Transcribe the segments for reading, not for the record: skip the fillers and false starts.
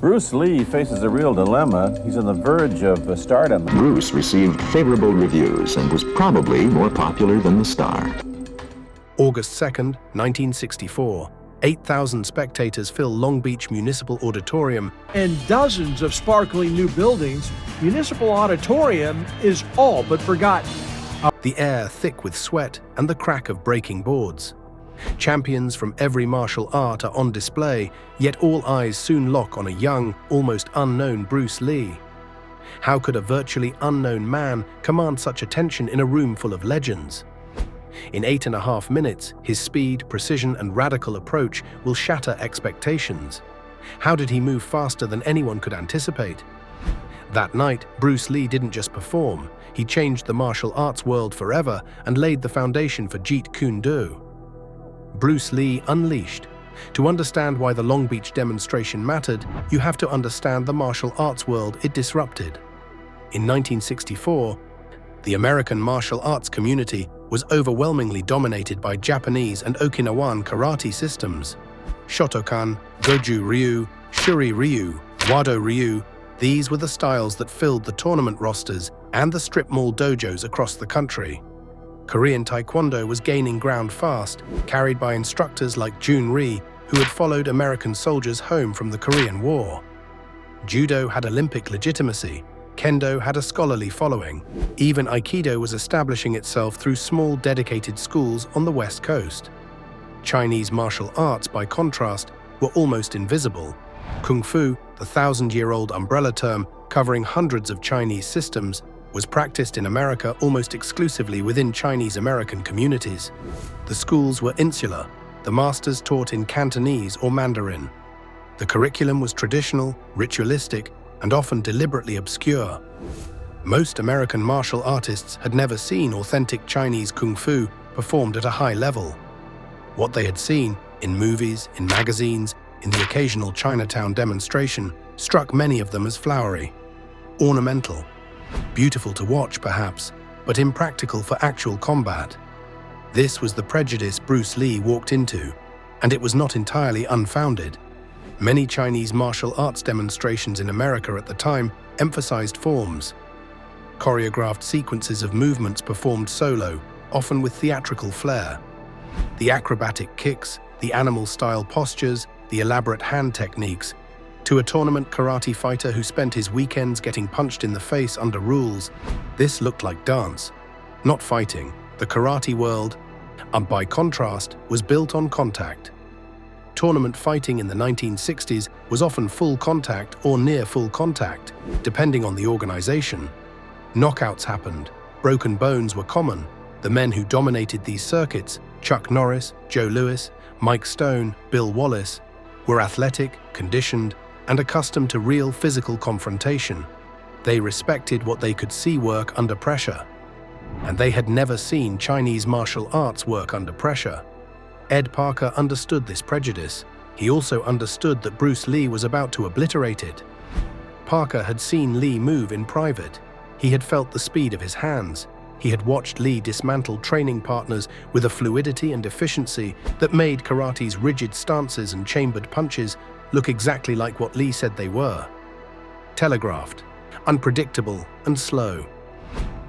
Bruce Lee faces a real dilemma. He's on the verge of stardom. Bruce received favorable reviews and was probably more popular than the star. August 2nd, 1964. 8,000 spectators fill Long Beach Municipal Auditorium. And dozens of sparkling new buildings, Municipal Auditorium is all but forgotten. The air thick with sweat and the crack of breaking boards. Champions from every martial art are on display, yet all eyes soon lock on a young, almost unknown Bruce Lee. How could a virtually unknown man command such attention in a room full of legends? In 8.5 minutes, his speed, precision, and radical approach will shatter expectations. How did he move faster than anyone could anticipate? That night, Bruce Lee didn't just perform, he changed the martial arts world forever and laid the foundation for Jeet Kune Do. Bruce Lee Unleashed. To understand why the Long Beach demonstration mattered, you have to understand the martial arts world it disrupted. In 1964, the American martial arts community was overwhelmingly dominated by Japanese and Okinawan karate systems. Shotokan, Goju Ryu, Shuri Ryu, Wado Ryu, these were the styles that filled the tournament rosters and the strip mall dojos across the country. Korean Taekwondo was gaining ground fast, carried by instructors like Jun Ri, who had followed American soldiers home from the Korean War. Judo had Olympic legitimacy. Kendo had a scholarly following. Even Aikido was establishing itself through small dedicated schools on the West Coast. Chinese martial arts, by contrast, were almost invisible. Kung Fu, the 1,000-year-old umbrella term covering hundreds of Chinese systems, was practiced in America almost exclusively within Chinese-American communities. The schools were insular. The masters taught in Cantonese or Mandarin. The curriculum was traditional, ritualistic, and often deliberately obscure. Most American martial artists had never seen authentic Chinese kung fu performed at a high level. What they had seen, in movies, in magazines, in the occasional Chinatown demonstration, struck many of them as flowery, ornamental, beautiful to watch perhaps, but impractical for actual combat. This was the prejudice Bruce Lee walked into, and it was not entirely unfounded. Many Chinese martial arts demonstrations in America at the time emphasized forms. Choreographed sequences of movements performed solo, often with theatrical flair. The acrobatic kicks, the animal-style postures, the elaborate hand techniques. To a tournament karate fighter who spent his weekends getting punched in the face under rules, this looked like dance, not fighting. The karate world, by contrast, was built on contact. Tournament fighting in the 1960s was often full contact or near full contact, depending on the organization. Knockouts happened, broken bones were common. The men who dominated these circuits, Chuck Norris, Joe Louis, Mike Stone, Bill Wallace, were athletic, conditioned, and accustomed to real physical confrontation. They respected what they could see work under pressure. And they had never seen Chinese martial arts work under pressure. Ed Parker understood this prejudice. He also understood that Bruce Lee was about to obliterate it. Parker had seen Lee move in private. He had felt the speed of his hands. He had watched Lee dismantle training partners with a fluidity and efficiency that made karate's rigid stances and chambered punches look exactly like what Lee said they were. Telegraphed, unpredictable, and slow.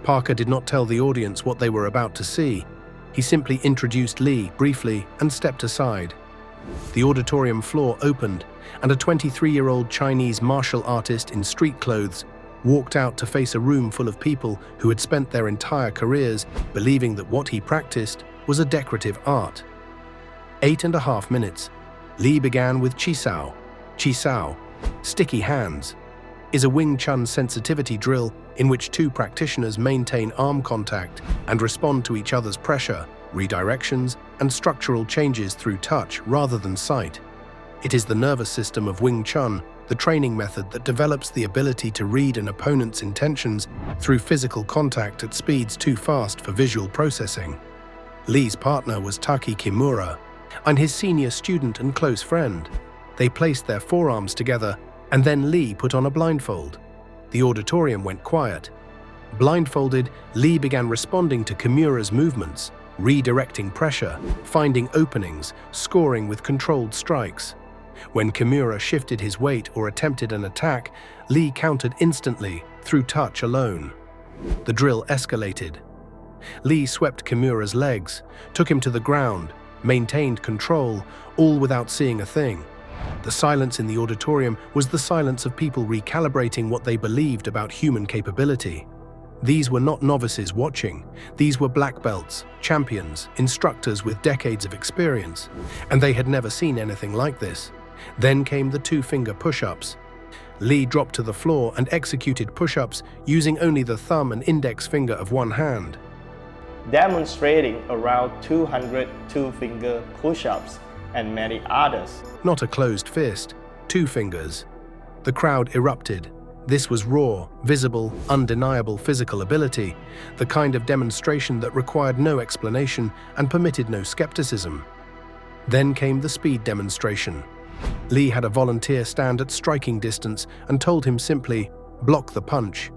Parker did not tell the audience what they were about to see. He simply introduced Lee briefly and stepped aside. The auditorium floor opened, and a 23-year-old Chinese martial artist in street clothes walked out to face a room full of people who had spent their entire careers believing that what he practiced was a decorative art. 8.5 minutes. Lee began with Chi Sao. Chi Sao, sticky hands, is a Wing Chun sensitivity drill in which two practitioners maintain arm contact and respond to each other's pressure, redirections, and structural changes through touch rather than sight. It is the nervous system of Wing Chun, the training method that develops the ability to read an opponent's intentions through physical contact at speeds too fast for visual processing. Lee's partner was Taki Kimura, and his senior student and close friend. They placed their forearms together, and then Lee put on a blindfold. The auditorium went quiet. Blindfolded, Lee began responding to Kimura's movements, redirecting pressure, finding openings, scoring with controlled strikes. When Kimura shifted his weight or attempted an attack, Lee countered instantly through touch alone. The drill escalated. Lee swept Kimura's legs, took him to the ground, maintained control, all without seeing a thing. The silence in the auditorium was the silence of people recalibrating what they believed about human capability. These were not novices watching. These were black belts, champions, instructors with decades of experience, and they had never seen anything like this. Then came the two-finger push-ups. Lee dropped to the floor and executed push-ups using only the thumb and index finger of one hand. Demonstrating around 200 two-finger push-ups and many others. Not a closed fist, two fingers. The crowd erupted. This was raw, visible, undeniable physical ability, the kind of demonstration that required no explanation and permitted no skepticism. Then came the speed demonstration. Lee had a volunteer stand at striking distance and told him simply, "Block the punch."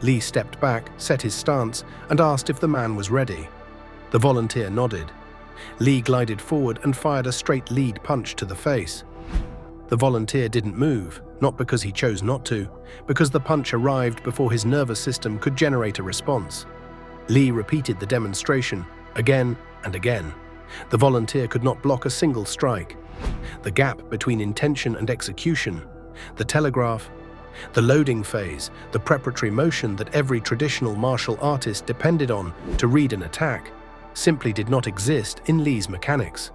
Lee stepped back, set his stance, and asked if the man was ready. The volunteer nodded. Lee glided forward and fired a straight lead punch to the face. The volunteer didn't move, not because he chose not to, because the punch arrived before his nervous system could generate a response. Lee repeated the demonstration, again and again. The volunteer could not block a single strike. The gap between intention and execution, the telegraph, the loading phase, the preparatory motion that every traditional martial artist depended on to read an attack, simply did not exist in Lee's mechanics.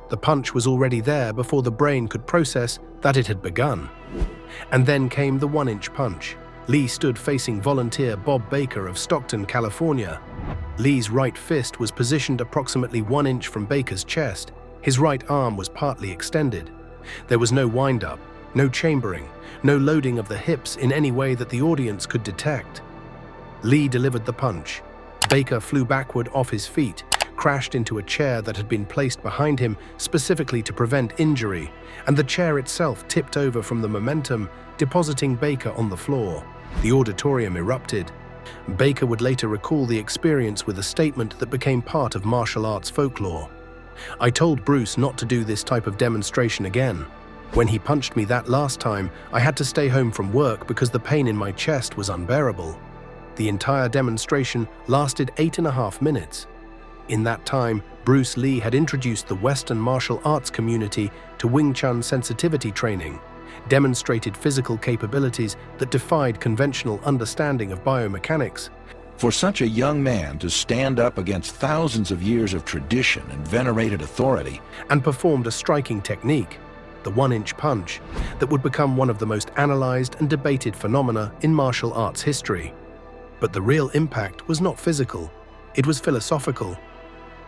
The punch was already there before the brain could process that it had begun. And then came the one-inch punch. Lee stood facing volunteer Bob Baker of Stockton, California. Lee's right fist was positioned approximately 1 inch from Baker's chest. His right arm was partly extended. There was no wind-up, no chambering, no loading of the hips in any way that the audience could detect. Lee delivered the punch. Baker flew backward off his feet, crashed into a chair that had been placed behind him specifically to prevent injury, and the chair itself tipped over from the momentum, depositing Baker on the floor. The auditorium erupted. Baker would later recall the experience with a statement that became part of martial arts folklore. "I told Bruce not to do this type of demonstration again. When he punched me that last time, I had to stay home from work because the pain in my chest was unbearable." The entire demonstration lasted 8.5 minutes. In that time, Bruce Lee had introduced the Western martial arts community to Wing Chun sensitivity training, demonstrated physical capabilities that defied conventional understanding of biomechanics. For such a young man to stand up against thousands of years of tradition and venerated authority, And performed a striking technique, the one-inch punch, that would become one of the most analyzed and debated phenomena in martial arts history. But the real impact was not physical, it was philosophical,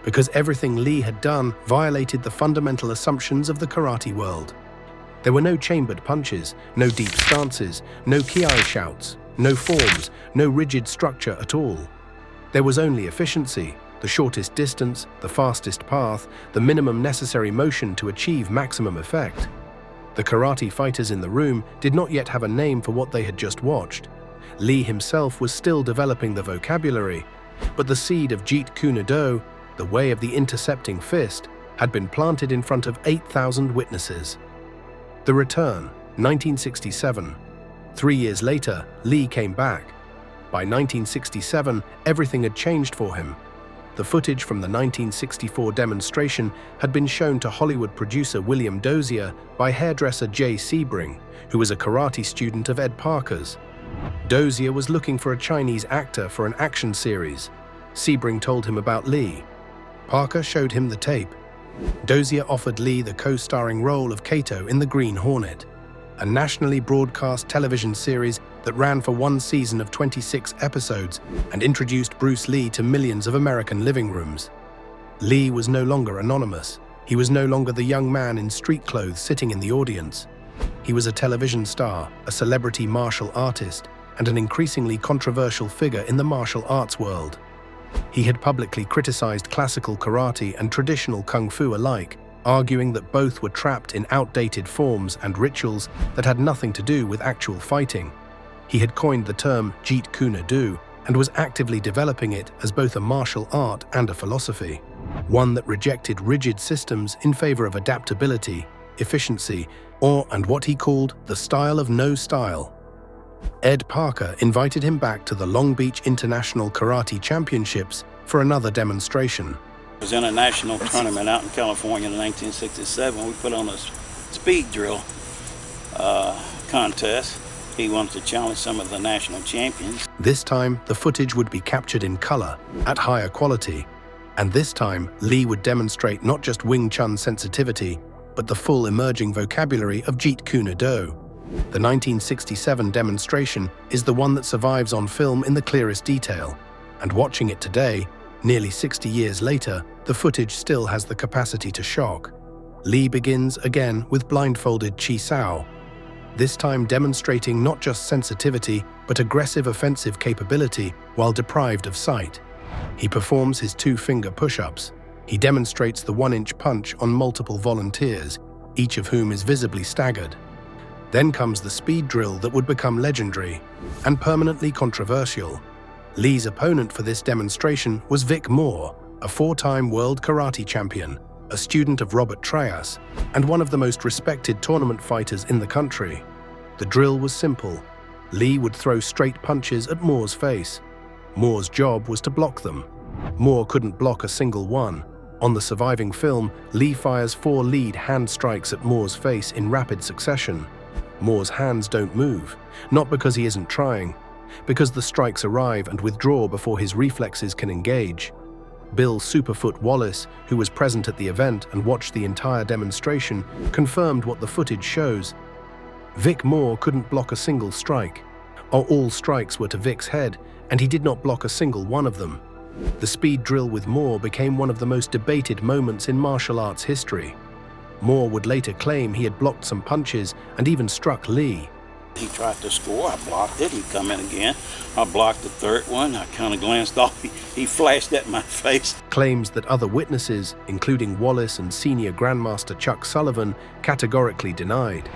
because everything Lee had done violated the fundamental assumptions of the karate world. There were no chambered punches, no deep stances, no kiai shouts, no forms, no rigid structure at all. There was only efficiency, the shortest distance, the fastest path, the minimum necessary motion to achieve maximum effect. The karate fighters in the room did not yet have a name for what they had just watched. Lee himself was still developing the vocabulary, but the seed of Jeet Kune Do, the way of the intercepting fist, had been planted in front of 8,000 witnesses. The return, 1967. 3 years later, Lee came back. By 1967, everything had changed for him. The footage from the 1964 demonstration had been shown to Hollywood producer William Dozier by hairdresser Jay Sebring, who was a karate student of Ed Parker's. Dozier was looking for a Chinese actor for an action series. Sebring told him about Lee. Parker showed him the tape. Dozier offered Lee the co-starring role of Kato in The Green Hornet, a nationally broadcast television series that ran for one season of 26 episodes and introduced Bruce Lee to millions of American living rooms. Lee was no longer anonymous. He was no longer the young man in street clothes sitting in the audience. He was a television star, a celebrity martial artist, and an increasingly controversial figure in the martial arts world. He had publicly criticized classical karate and traditional kung fu alike, arguing that both were trapped in outdated forms and rituals that had nothing to do with actual fighting. He had coined the term Jeet Kune Do and was actively developing it as both a martial art and a philosophy, one that rejected rigid systems in favor of adaptability, efficiency, and what he called the style of no style. Ed Parker invited him back to the Long Beach International Karate Championships for another demonstration. I was in a national tournament out in California in 1967. We put on a speed drill contest. He wanted to challenge some of the national champions. This time, the footage would be captured in color, at higher quality. And this time, Lee would demonstrate not just Wing Chun sensitivity, but the full emerging vocabulary of Jeet Kune Do. The 1967 demonstration is the one that survives on film in the clearest detail. And watching it today, nearly 60 years later, the footage still has the capacity to shock. Lee begins again with blindfolded Chi Sao, this time demonstrating not just sensitivity, but aggressive offensive capability while deprived of sight. He performs his 2-finger push-ups. He demonstrates the 1-inch punch on multiple volunteers, each of whom is visibly staggered. Then comes the speed drill that would become legendary and permanently controversial. Lee's opponent for this demonstration was Vic Moore, a 4-time world karate champion, a student of Robert Trias, and one of the most respected tournament fighters in the country. The drill was simple. Lee would throw straight punches at Moore's face. Moore's job was to block them. Moore couldn't block a single one. On the surviving film, Lee fires 4 lead hand strikes at Moore's face in rapid succession. Moore's hands don't move, not because he isn't trying, because the strikes arrive and withdraw before his reflexes can engage. Bill Superfoot Wallace, who was present at the event and watched the entire demonstration, confirmed what the footage shows. Vic Moore couldn't block a single strike. All strikes were to Vic's head, and he did not block a single one of them. The speed drill with Moore became one of the most debated moments in martial arts history. Moore would later claim he had blocked some punches and even struck Lee. He tried to score, I blocked it, he come in again. I blocked the third one, I kind of glanced off, he flashed at my face. Claims that other witnesses, including Wallace and senior Grandmaster Chuck Sullivan, categorically denied.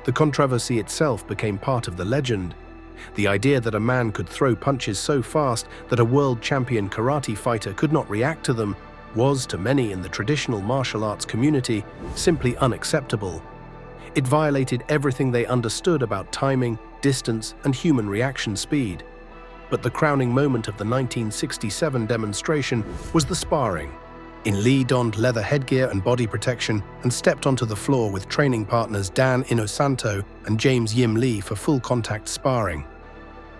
The controversy itself became part of the legend. The idea that a man could throw punches so fast that a world champion karate fighter could not react to them was, to many in the traditional martial arts community, simply unacceptable. It violated everything they understood about timing, distance, and human reaction speed. But the crowning moment of the 1967 demonstration was the sparring. Lee donned leather headgear and body protection and stepped onto the floor with training partners Dan Inosanto and James Yim Lee for full contact sparring.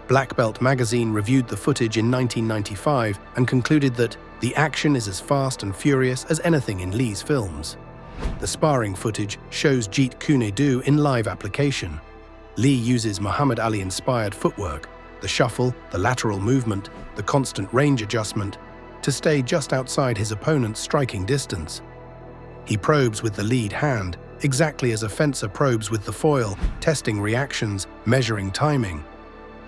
Black Belt magazine reviewed the footage in 1995 and concluded that the action is as fast and furious as anything in Lee's films. The sparring footage shows Jeet Kune Do in live application. Lee uses Muhammad Ali-inspired footwork, the shuffle, the lateral movement, the constant range adjustment, to stay just outside his opponent's striking distance. He probes with the lead hand, exactly as a fencer probes with the foil, testing reactions, measuring timing.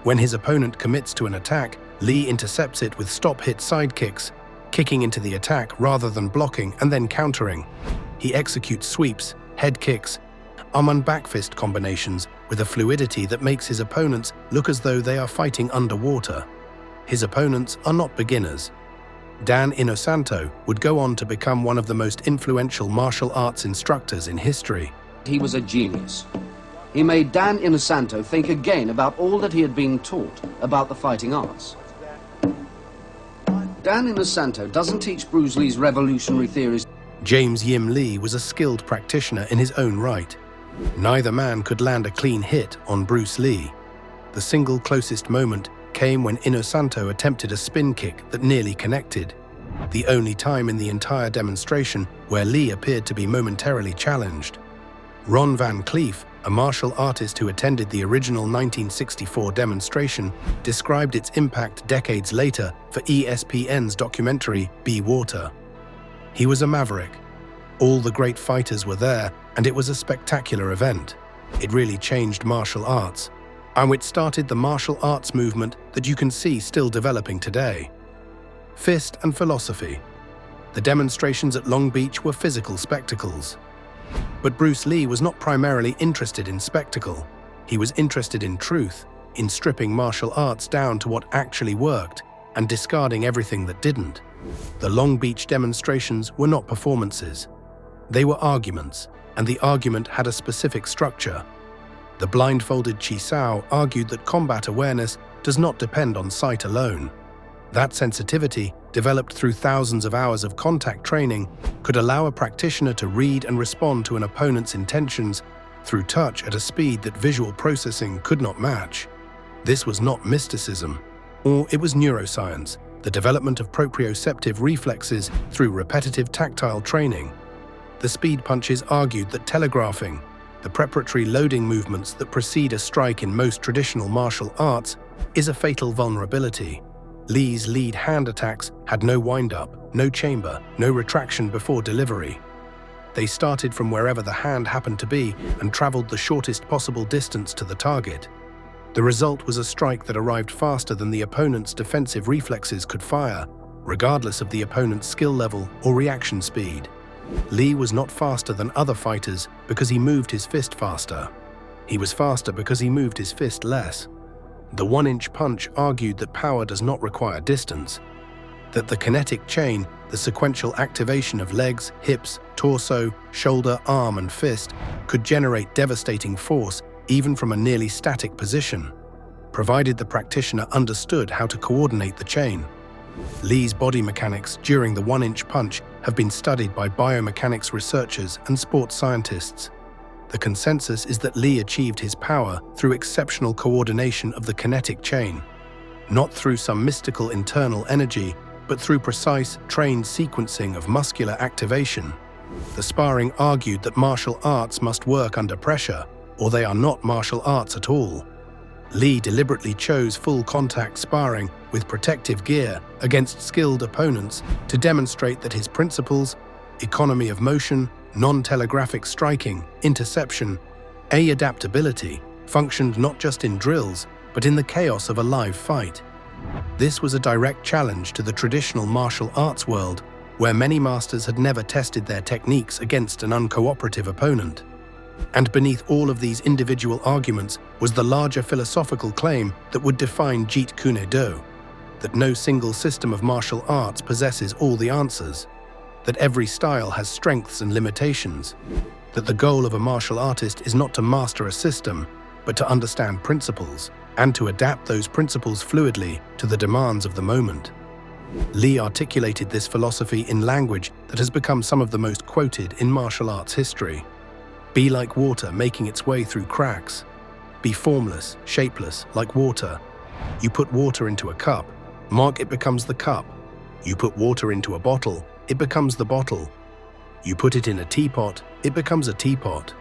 When his opponent commits to an attack, Lee intercepts it with stop-hit side kicks, kicking into the attack rather than blocking and then countering. He executes sweeps, head kicks, arm and back fist combinations with a fluidity that makes his opponents look as though they are fighting underwater. His opponents are not beginners. Dan Inosanto would go on to become one of the most influential martial arts instructors in history. He was a genius. He made Dan Inosanto think again about all that he had been taught about the fighting arts. Dan Inosanto doesn't teach Bruce Lee's revolutionary theories. James Yim Lee was a skilled practitioner in his own right. Neither man could land a clean hit on Bruce Lee. The single closest moment came when Inosanto attempted a spin kick that nearly connected, the only time in the entire demonstration where Lee appeared to be momentarily challenged. Ron Van Cleef, a martial artist who attended the original 1964 demonstration, described its impact decades later for ESPN's documentary Be Water. He was a maverick. All the great fighters were there, and it was a spectacular event. It really changed martial arts, and it started the martial arts movement that you can see still developing today. Fist and philosophy. The demonstrations at Long Beach were physical spectacles. But Bruce Lee was not primarily interested in spectacle. He was interested in truth, in stripping martial arts down to what actually worked and discarding everything that didn't. The Long Beach demonstrations were not performances. They were arguments, and the argument had a specific structure. The blindfolded Chisao argued that combat awareness does not depend on sight alone. That sensitivity, developed through thousands of hours of contact training, could allow a practitioner to read and respond to an opponent's intentions through touch at a speed that visual processing could not match. This was not mysticism, or it was neuroscience, the development of proprioceptive reflexes through repetitive tactile training. The speed punches argued that telegraphing, the preparatory loading movements that precede a strike in most traditional martial arts, is a fatal vulnerability. Lee's lead hand attacks had no wind-up, no chamber, no retraction before delivery. They started from wherever the hand happened to be and traveled the shortest possible distance to the target. The result was a strike that arrived faster than the opponent's defensive reflexes could fire, regardless of the opponent's skill level or reaction speed. Lee was not faster than other fighters because he moved his fist faster. He was faster because he moved his fist less. The one-inch punch argued that power does not require distance, that the kinetic chain, the sequential activation of legs, hips, torso, shoulder, arm, and fist, could generate devastating force even from a nearly static position, provided the practitioner understood how to coordinate the chain. Lee's body mechanics during the one-inch punch have been studied by biomechanics researchers and sports scientists. The consensus is that Lee achieved his power through exceptional coordination of the kinetic chain, not through some mystical internal energy, but through precise, trained sequencing of muscular activation. The sparring argued that martial arts must work under pressure, or they are not martial arts at all. Lee deliberately chose full-contact sparring with protective gear against skilled opponents to demonstrate that his principles, economy of motion, non-telegraphic striking, interception, adaptability, functioned not just in drills, but in the chaos of a live fight. This was a direct challenge to the traditional martial arts world, where many masters had never tested their techniques against an uncooperative opponent. And beneath all of these individual arguments was the larger philosophical claim that would define Jeet Kune Do, that no single system of martial arts possesses all the answers, that every style has strengths and limitations, that the goal of a martial artist is not to master a system, but to understand principles, and to adapt those principles fluidly to the demands of the moment. Lee articulated this philosophy in language that has become some of the most quoted in martial arts history. Be like water making its way through cracks. Be formless, shapeless, like water. You put water into a cup, mark it becomes the cup. You put water into a bottle, it becomes the bottle. You put it in a teapot, it becomes a teapot.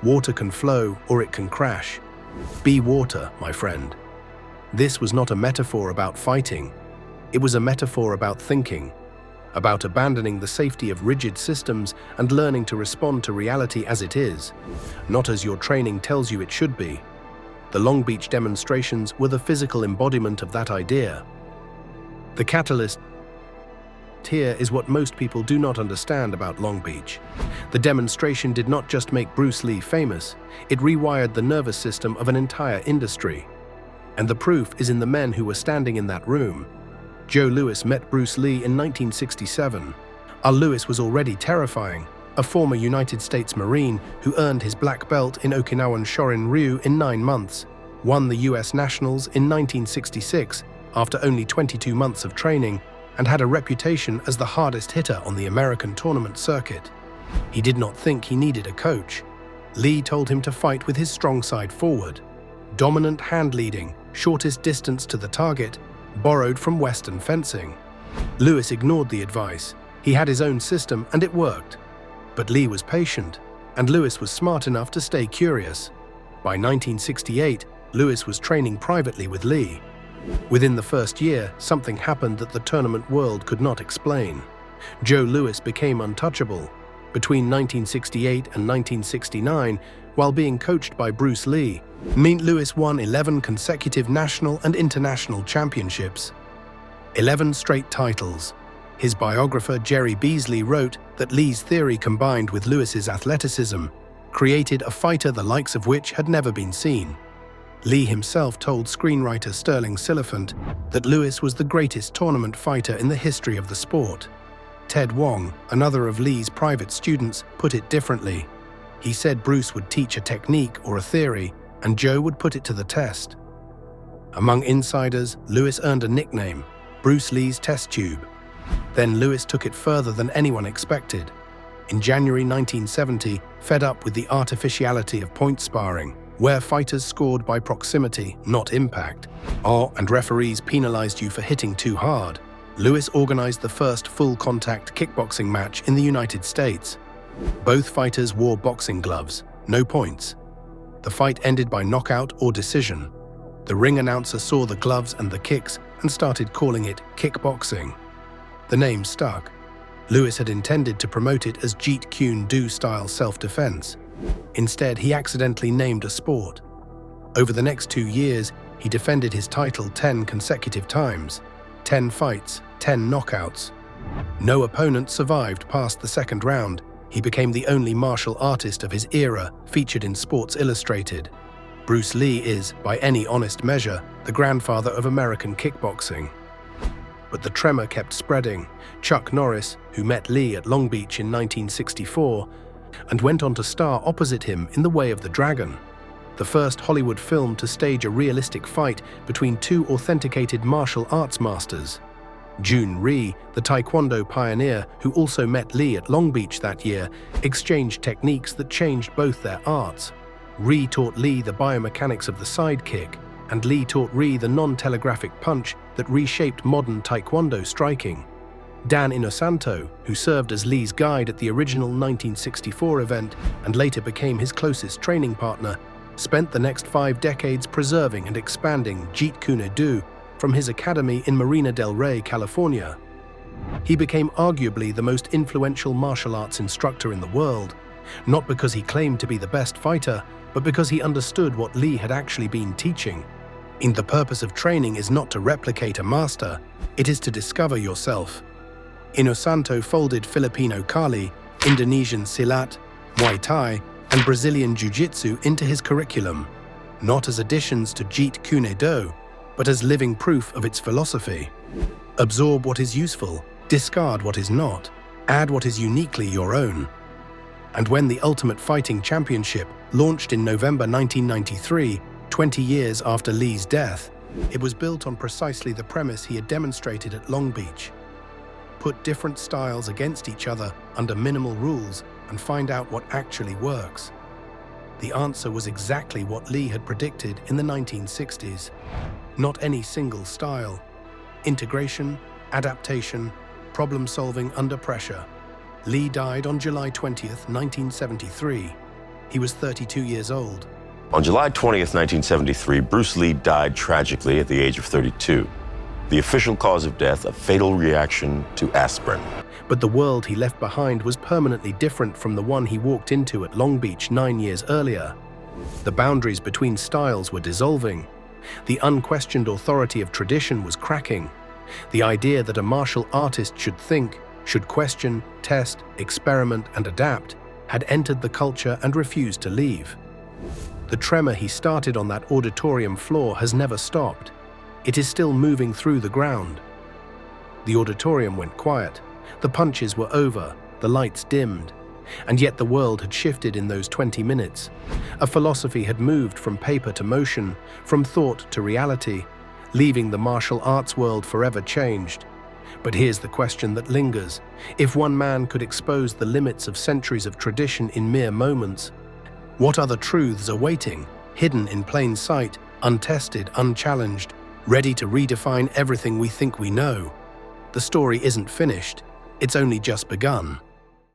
Water can flow or it can crash. Be water, my friend. This was not a metaphor about fighting. It was a metaphor about thinking, about abandoning the safety of rigid systems and learning to respond to reality as it is, not as your training tells you it should be. The Long Beach demonstrations were the physical embodiment of that idea. The catalyst here is what most people do not understand about Long Beach. The demonstration did not just make Bruce Lee famous, it rewired the nervous system of an entire industry. And the proof is in the men who were standing in that room. Joe Louis met Bruce Lee in 1967. Louis was already terrifying, a former United States Marine who earned his black belt in Okinawan Shorin-ryu in 9 months, won the US Nationals in 1966 after only 22 months of training, and had a reputation as the hardest hitter on the American tournament circuit. He did not think he needed a coach. Lee told him to fight with his strong side forward. Dominant hand leading, shortest distance to the target, borrowed from Western fencing. Louis ignored the advice. He had his own system and it worked. But Lee was patient, and Louis was smart enough to stay curious. By 1968, Louis was training privately with Lee. Within the first year, something happened that the tournament world could not explain. Joe Louis became untouchable. Between 1968 and 1969, while being coached by Bruce Lee, Louis won 11 consecutive national and international championships. 11 straight titles. His biographer Jerry Beasley wrote that Lee's theory combined with Louis's athleticism created a fighter the likes of which had never been seen. Lee himself told screenwriter Sterling Siliphant that Louis was the greatest tournament fighter in the history of the sport. Ted Wong, another of Lee's private students, put it differently. He said Bruce would teach a technique or a theory, and Joe would put it to the test. Among insiders, Lewis earned a nickname, Bruce Lee's test tube. Then Lewis took it further than anyone expected. In January 1970, fed up with the artificiality of point sparring, where fighters scored by proximity, not impact, and referees penalized you for hitting too hard, Lewis organized the first full-contact kickboxing match in the United States. Both fighters wore boxing gloves, no points. The fight ended by knockout or decision. The ring announcer saw the gloves and the kicks and started calling it kickboxing. The name stuck. Lewis had intended to promote it as Jeet Kune Do style self-defense. Instead, he accidentally named a sport. Over the next 2 years, he defended his title 10 consecutive times. 10 fights, 10 knockouts. No opponent survived past the second round. He became the only martial artist of his era featured in Sports Illustrated. Bruce Lee is, by any honest measure, the grandfather of American kickboxing. But the tremor kept spreading. Chuck Norris, who met Lee at Long Beach in 1964, and went on to star opposite him in The Way of the Dragon, the first Hollywood film to stage a realistic fight between two authenticated martial arts masters. Jun Rhee, the Taekwondo pioneer who also met Lee at Long Beach that year, exchanged techniques that changed both their arts. Rhee taught Lee the biomechanics of the side kick, and Lee taught Rhee the non-telegraphic punch that reshaped modern Taekwondo striking. Dan Inosanto, who served as Lee's guide at the original 1964 event and later became his closest training partner, spent the next 5 decades preserving and expanding Jeet Kune Do from his academy in Marina del Rey, California. He became arguably the most influential martial arts instructor in the world, not because he claimed to be the best fighter, but because he understood what Lee had actually been teaching. The purpose of training is not to replicate a master, it is to discover yourself. Inosanto folded Filipino Kali, Indonesian Silat, Muay Thai, and Brazilian Jiu-Jitsu into his curriculum, not as additions to Jeet Kune Do, but as living proof of its philosophy. Absorb what is useful, discard what is not, add what is uniquely your own. And when the Ultimate Fighting Championship launched in November 1993, 20 years after Lee's death, it was built on precisely the premise he had demonstrated at Long Beach. Put different styles against each other under minimal rules and find out what actually works. The answer was exactly what Lee had predicted in the 1960s. Not any single style. Integration, adaptation, problem-solving under pressure. Lee died on July 20th, 1973. He was 32 years old. On July 20th, 1973, Bruce Lee died tragically at the age of 32. The official cause of death, a fatal reaction to aspirin. But the world he left behind was permanently different from the one he walked into at Long Beach 9 years earlier. The boundaries between styles were dissolving. The unquestioned authority of tradition was cracking. The idea that a martial artist should think, should question, test, experiment, and adapt had entered the culture and refused to leave. The tremor he started on that auditorium floor has never stopped. It is still moving through the ground. The auditorium went quiet. The punches were over, the lights dimmed. And yet the world had shifted in those 20 minutes. A philosophy had moved from paper to motion, from thought to reality, leaving the martial arts world forever changed. But here's the question that lingers. If one man could expose the limits of centuries of tradition in mere moments, what other truths are waiting, hidden in plain sight, untested, unchallenged, ready to redefine everything we think we know? The story isn't finished, it's only just begun.